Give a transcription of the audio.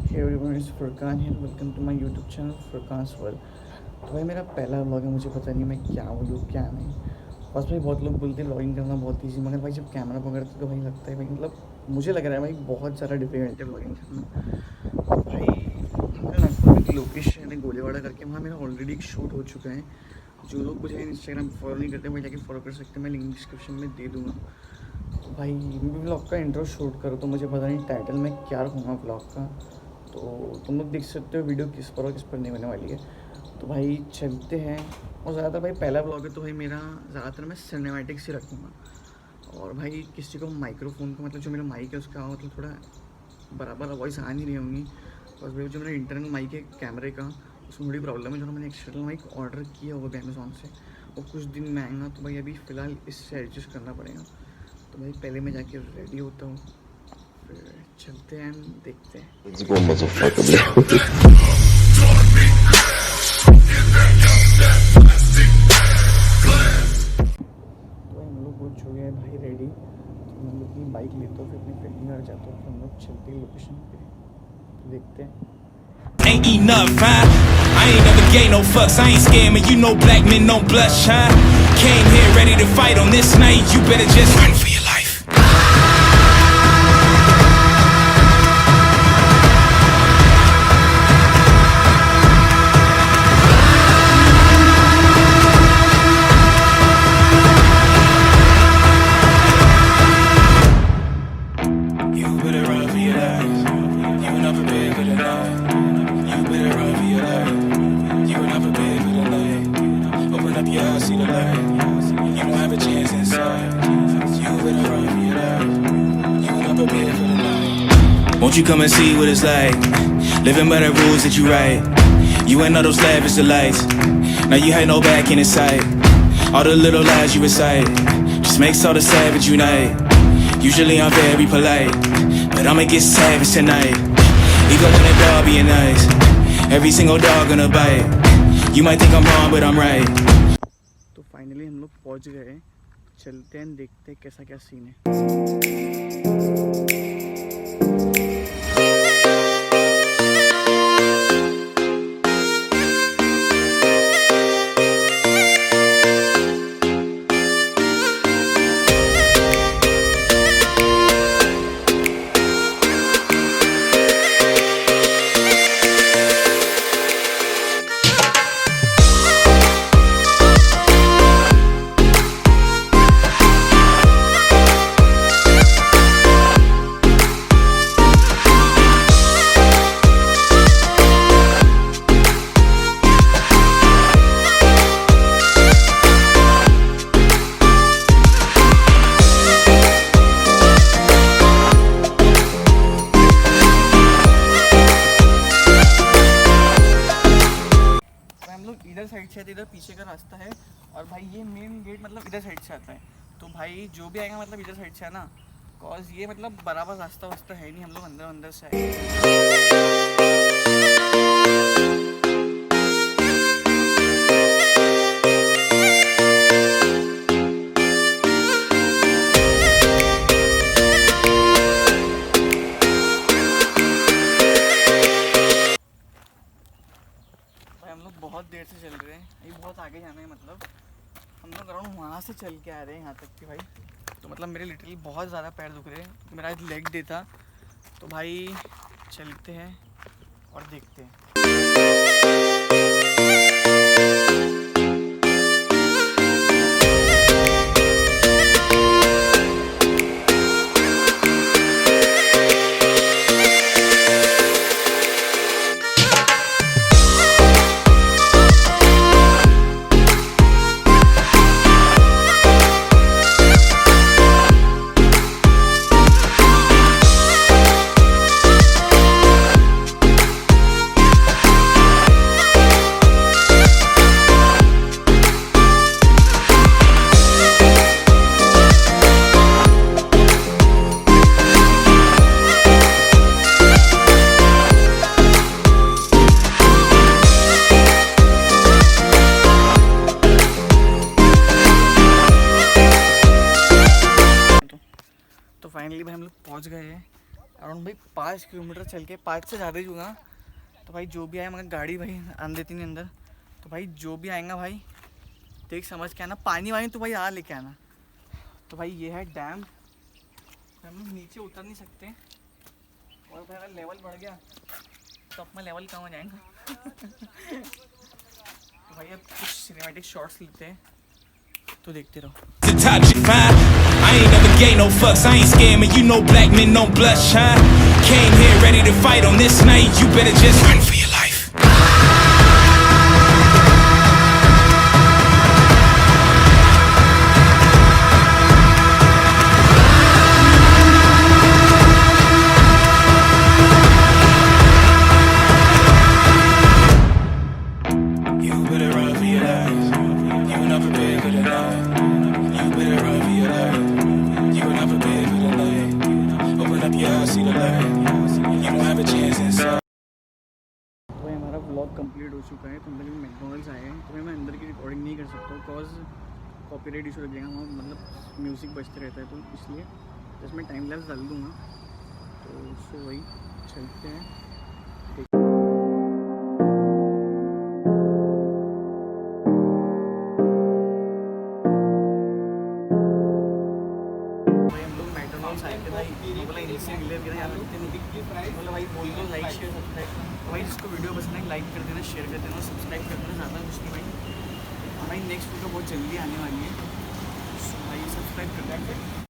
Hey everyone, it's Furqan here. Welcome to my YouTube channel FURQA'N'S world. तो भाई मेरा पहला व्लॉग है, मुझे पता नहीं मैं क्या बोलूँ क्या नहीं। बस भाई बहुत लोग बोलते हैं व्लॉगिंग करना बहुत ईजी, मगर भाई जब कैमरा पकड़ते तो भाई लगता है भाई मतलब मुझे लग रहा है भाई बहुत ज़्यादा डिफिकल्ट है व्लॉगिंग करना। और भाई मेरा नागपुर में एक लोकेशन है गोलेवाड़ा करके, वहाँ मेरा ऑलरेडी एक शूट हो चुका है। जो लोग मुझे इंस्टाग्राम फॉलो नहीं करते वही जाके फॉलो कर सकते हैं, मैं लिंक डिस्क्रिप्शन में दे दूँगा। तो भाई व्लॉग का इंट्रो शूट करो तो मुझे पता नहीं टाइटल में क्या रखूँगा व्लॉग का, तो तुम लोग देख सकते हो वीडियो किस पर और किस पर नहीं होने वाली है। तो भाई चलते हैं। और ज़्यादातर भाई पहला व्लॉग है तो भाई मेरा ज़्यादातर मैं सिनेमैटिक्स ही रखूँगा। और भाई किसी को माइक्रोफोन का मतलब जो मेरा माइक है उसका मतलब थोड़ा बराबर वॉइस आ नहीं रही होंगी। बस भाई जो मेरा इंटरनल माइक है कैमरे का उसमें थोड़ी प्रॉब्लम है। जो मैंने एक्सटर्नल माइक ऑर्डर किया वो भी अमेज़ॉन से, वो कुछ दिन में आएगा, तो भाई अभी फ़िलहाल इससे एडजस्ट करना पड़ेगा। तो भाई पहले मैं जाके रेडी होता हूँ, फिर चलते हैं देखते हैं। Let's go, motherfucker. तो हम लोग हो चुके हैं भाई रेडी। तो हम लोग अपनी बाइक लेते हो फिर अपनी फ्रेंड घर जाते हो, फिर हम लोग चलते हैं लोकेशन पे, तो देखते हैं। Ain't enough, huh? I ain't never gave no fucks. I ain't scared, man. You know black men don't blush, huh? Came here ready to fight on this night. You better just run for your life. You better run for your life. You were not prepared for the night. You better run for your life. You were not prepared for the night. Open up your eyes, see the light. You don't have a chance inside. You better run for your life. You were not prepared for the night. Won't you come and see what it's like? Living by the rules that you write. You ain't all those lavish delights. Now you had no back in sight. All the little lies you recite just makes all the savage unite. Usually I'm very polite, but I'ma get savage tonight. Even when the dog being nice, every single dog gonna bite. You might think I'm wrong, but I'm right. तो finally हम लोग पहुंच गए, चलते हैं देखते हैं कैसा क्या सीन है। इधर साइड से इधर पीछे का रास्ता है, और भाई ये मेन गेट मतलब इधर साइड से आता है। तो भाई जो भी आएगा मतलब इधर साइड से है ना, कॉज ये मतलब बराबर रास्ता वास्ता है नहीं, हम लोग अंदर अंदर से आए। हम लोग बहुत देर से चल रहे हैं, ये बहुत आगे जाना है, मतलब हम लोग अराउंड वहाँ से चल के आ रहे हैं यहाँ तक कि भाई, तो मतलब मेरे लिटरली बहुत ज़्यादा पैर दुख रहे हैं, तो मेरा आज लेग डे था। तो भाई चलते हैं और देखते हैं। फाइनली भाई हम लोग पहुँच गए हैं, अराउंड भाई 5 किलोमीटर चल के, 5 से ज़्यादा ही होगा। तो भाई जो भी आए, मगर गाड़ी भाई आन देती नहीं अंदर। तो भाई जो भी आएगा भाई देख समझ के आना, पानी वानी तो भाई आ लेके आना। तो भाई ये है डैम, हम लोग नीचे उतर नहीं सकते, और भाई अगर लेवल बढ़ गया तो अपना लेवल कहाँ हो जाएगा। तो भाई अब कुछ सिनेमैटिक शॉट्स लेते हैं, तो देखते रहो। To touch it, fine. I ain't never gave no fucks. I ain't scared, man. You know black men don't blush, huh? Came here ready to fight on this night. You better just run for your life. You better run for your life. You not prepared for the night. You better run for your life. You were not prepared for the night. Open up your eyes, see the light. You don't have a chance inside. तो भाई हमारा vlog complete हो चुका है। तो हम लोग McDonald's आए हैं। तो भाई मैं अंदर की रिकॉर्डिंग नहीं कर सकता हूँ, बिकॉज कॉपीराइट इशू लग जाएगा वहाँ, मतलब म्यूज़िक बजते रहता है, तो इसलिए जस्ट मैं टाइम लैप्स डाल दूँगा। तो सो वही चलते हैं। बोला भाई बोल दो लाइक शेयर सब्सक्राइब। तो भाई जिसको वीडियो पसंद है लाइक कर देना, शेयर कर देना, सब्सक्राइब कर देना, ज़्यादा कुछ नहीं भाई। हमारी नेक्स्ट वीडियो बहुत जल्दी आने वाली है, तो भाई सब्सक्राइब कर देना।